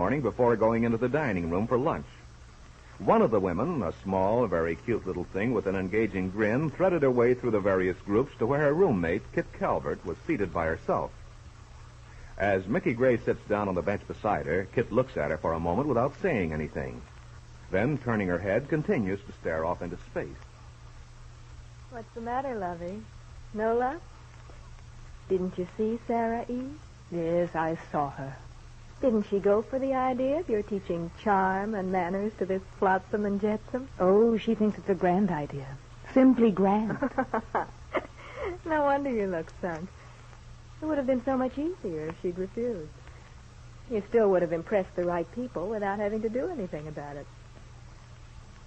morning before going into the dining room for lunch. One of the women, a small, very cute little thing with an engaging grin, threaded her way through the various groups to where her roommate, Kitt Calvert, was seated by herself. As Mickey Gray sits down on the bench beside her, Kitt looks at her for a moment without saying anything. Then, turning her head, continues to stare off into space. What's the matter, lovey? No luck? Didn't you see Sarah E.? Yes, I saw her. Didn't she go for the idea of your teaching charm and manners to this flotsam and jetsam? Oh, she thinks it's a grand idea. Simply grand. No wonder you look sunk. It would have been so much easier if she'd refused. You still would have impressed the right people without having to do anything about it.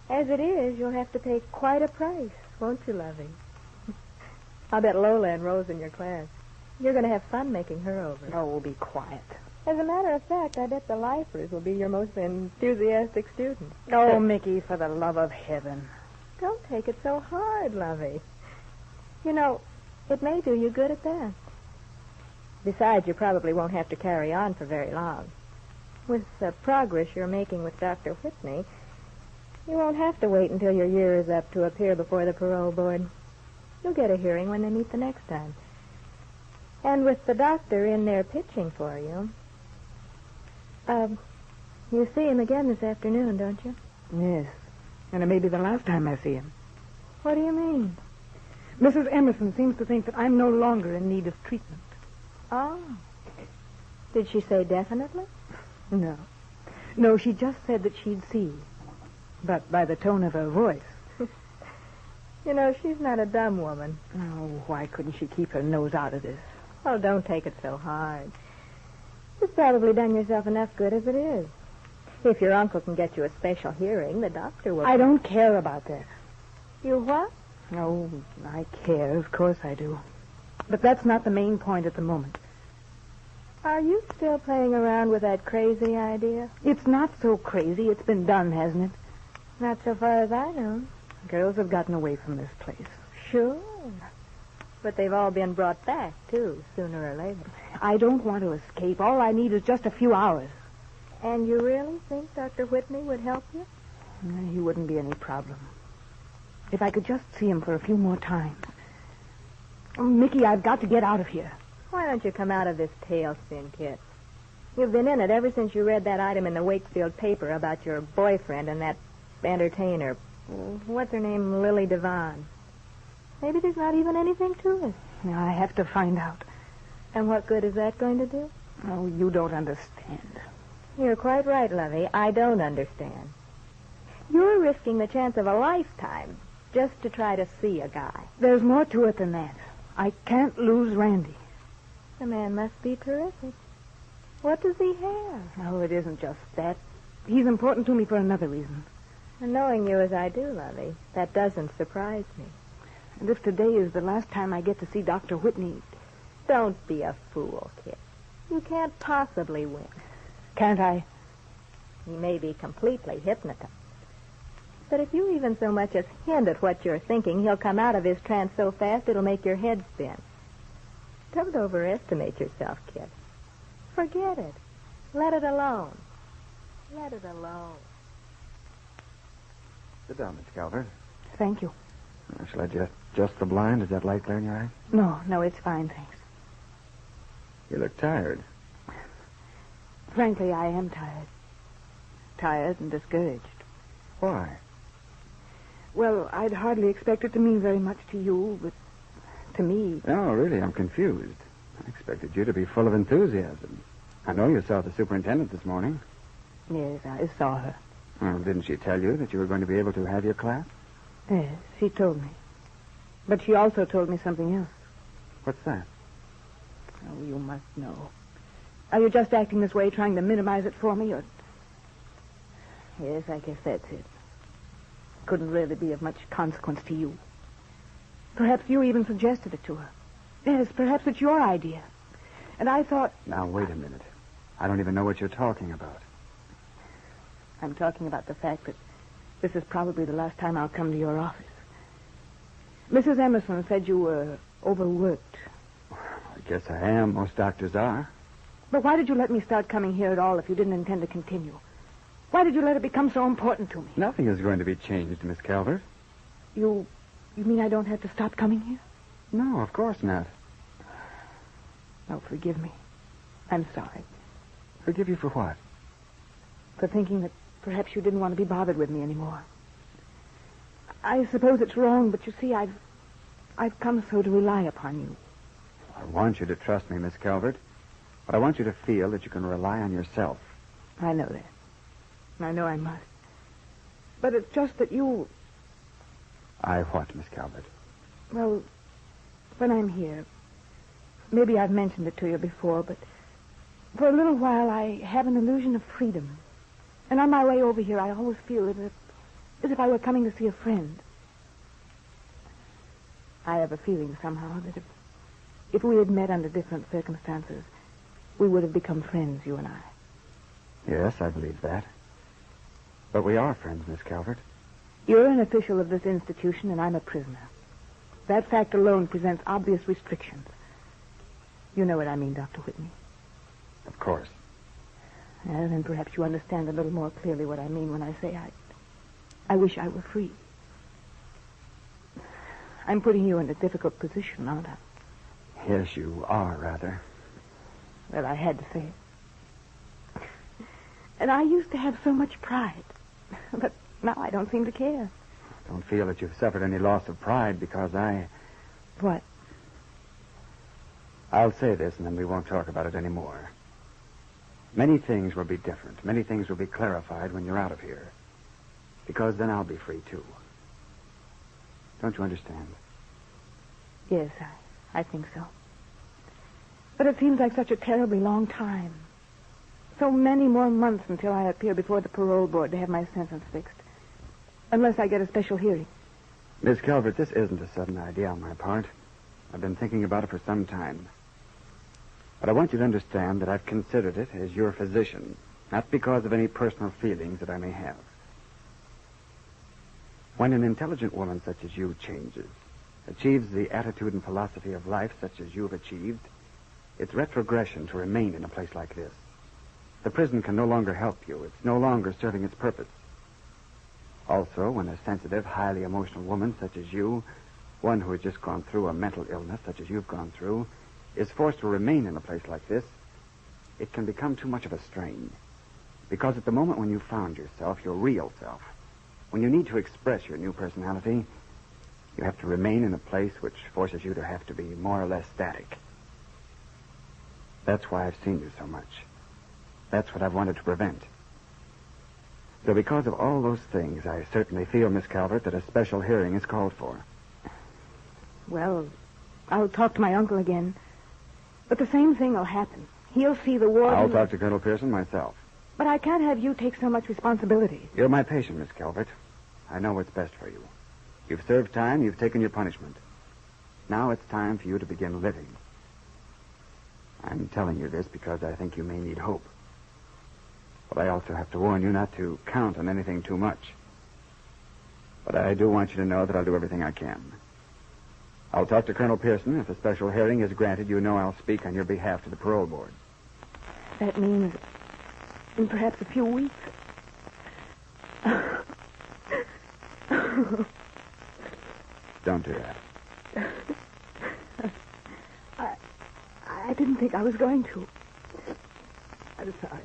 As it is, you'll have to pay quite a price, won't you, lovey? I'll bet Lola and Rose in your class. You're going to have fun making her over. Oh, be quiet. As a matter of fact, I bet the lifers will be your most enthusiastic students. Oh, Mickey, for the love of heaven. Don't take it so hard, lovey. You know, it may do you good at that. Besides, you probably won't have to carry on for very long. With the progress you're making with Dr. Whitney, you won't have to wait until your year is up to appear before the parole board. You'll get a hearing when they meet the next time. And with the doctor in there pitching for you... you see him again this afternoon, don't you? Yes, and it may be the last time I see him. What do you mean? Mrs. Emerson seems to think that I'm no longer in need of treatment. Oh. Did she say definitely? No. No, she just said that she'd see. But by the tone of her voice... You know, she's not a dumb woman. Oh, why couldn't she keep her nose out of this? Oh, don't take it so hard. You've probably done yourself enough good as it is. If your uncle can get you a special hearing, the doctor will... I don't care about that. You what? Oh, I care. Of course I do. But that's not the main point at the moment. Are you still playing around with that crazy idea? It's not so crazy. It's been done, hasn't it? Not so far as I know. Girls have gotten away from this place. Sure. But they've all been brought back, too, sooner or later. I don't want to escape. All I need is just a few hours. And you really think Dr. Whitney would help you? He wouldn't be any problem. If I could just see him for a few more times. Oh, Mickey, I've got to get out of here. Why don't you come out of this tailspin, Kitt? You've been in it ever since you read that item in the Wakefield paper about your boyfriend and that entertainer. What's her name? Lily Devon. Maybe there's not even anything to it. I have to find out. And what good is that going to do? Oh, you don't understand. You're quite right, Lovey. I don't understand. You're risking the chance of a lifetime just to try to see a guy. There's more to it than that. I can't lose Randy. The man must be terrific. What does he have? Oh, it isn't just that. He's important to me for another reason. And knowing you as I do, Lovey, that doesn't surprise me. And if today is the last time I get to see Dr. Whitney... Don't be a fool, Kitt. You can't possibly win. Can't I? He may be completely hypnotized. But if you even so much as hint at what you're thinking, he'll come out of his trance so fast it'll make your head spin. Don't overestimate yourself, Kitt. Forget it. Let it alone. Let it alone. Sit down, Miss Calvert. Thank you. Shall I adjust the blind? Is that light clear in your eyes? No, it's fine, thanks. You look tired. Frankly, I am tired. Tired and discouraged. Why? Well, I'd hardly expect it to mean very much to you, but to me... No, really, I'm confused. I expected you to be full of enthusiasm. I know you saw the superintendent this morning. Yes, I saw her. Well, didn't she tell you that you were going to be able to have your class? Yes, she told me. But she also told me something else. What's that? Oh, you must know. Are you just acting this way, trying to minimize it for me, or... Yes, I guess that's it. Couldn't really be of much consequence to you. Perhaps you even suggested it to her. Yes, perhaps it's your idea. And I thought... Now, wait a minute. I don't even know what you're talking about. I'm talking about the fact that this is probably the last time I'll come to your office. Mrs. Emerson said you were overworked. I guess I am. Most doctors are. But why did you let me start coming here at all if you didn't intend to continue? Why did you let it become so important to me? Nothing is going to be changed, Miss Calvert. You mean I don't have to stop coming here? No, of course not. Oh, forgive me. I'm sorry. Forgive you for what? For thinking that perhaps you didn't want to be bothered with me anymore. I suppose it's wrong, but you see, I've come so to rely upon you. I want you to trust me, Miss Calvert. But I want you to feel that you can rely on yourself. I know that. I know I must. But it's just that you... I what, Miss Calvert? Well, when I'm here, maybe I've mentioned it to you before, but for a little while I have an illusion of freedom. And on my way over here, I always feel as if I were coming to see a friend. I have a feeling somehow that if we had met under different circumstances, we would have become friends, you and I. Yes, I believe that. But we are friends, Miss Calvert. You're an official of this institution, and I'm a prisoner. That fact alone presents obvious restrictions. You know what I mean, Dr. Whitney. Of course. And then perhaps you understand a little more clearly what I mean when I say I wish I were free. I'm putting you in a difficult position, aren't I? Yes, you are, rather. Well, I had to say it. And I used to have so much pride. But now I don't seem to care. Don't feel that you've suffered any loss of pride because I... What? I'll say this and then we won't talk about it anymore. Many things will be different. Many things will be clarified when you're out of here. Because then I'll be free, too. Don't you understand? Yes, I think so. But it seems like such a terribly long time. So many more months until I appear before the parole board to have my sentence fixed. Unless I get a special hearing. Miss Calvert, this isn't a sudden idea on my part. I've been thinking about it for some time. But I want you to understand that I've considered it as your physician, not because of any personal feelings that I may have. When an intelligent woman such as you changes, achieves the attitude and philosophy of life such as you've achieved, it's retrogression to remain in a place like this. The prison can no longer help you. It's no longer serving its purpose. Also, when a sensitive, highly emotional woman such as you, one who has just gone through a mental illness such as you've gone through, is forced to remain in a place like this, it can become too much of a strain. Because at the moment when you found yourself, your real self, when you need to express your new personality, you have to remain in a place which forces you to have to be more or less static. That's why I've seen you so much. That's what I've wanted to prevent. So because of all those things, I certainly feel, Miss Calvert, that a special hearing is called for. Well, I'll talk to my uncle again. But the same thing will happen. He'll see the warden... I'll talk to Colonel Pearson myself. But I can't have you take so much responsibility. You're my patient, Miss Calvert. I know what's best for you. You've served time, you've taken your punishment. Now it's time for you to begin living. I'm telling you this because I think you may need hope. But I also have to warn you not to count on anything too much. But I do want you to know that I'll do everything I can. I'll talk to Colonel Pearson. If a special hearing is granted, you know I'll speak on your behalf to the parole board. That means in perhaps a few weeks. Don't do that. I didn't think I was going to. I'm sorry.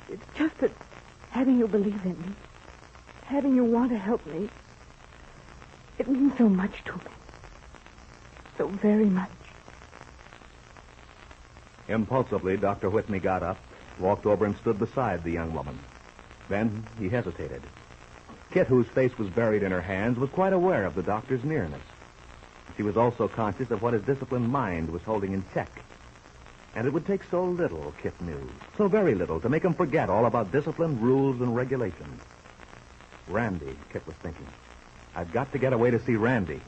It's just that having you believe in me, having you want to help me, it means so much to me. So very much. Impulsively, Dr. Whitney got up, walked over and stood beside the young woman. Then he hesitated. Kitt, whose face was buried in her hands, was quite aware of the doctor's nearness. She was also conscious of what his disciplined mind was holding in check. And it would take so little, Kitt knew, so very little, to make him forget all about discipline, rules, and regulations. Randy, Kitt was thinking. I've got to get away to see Randy.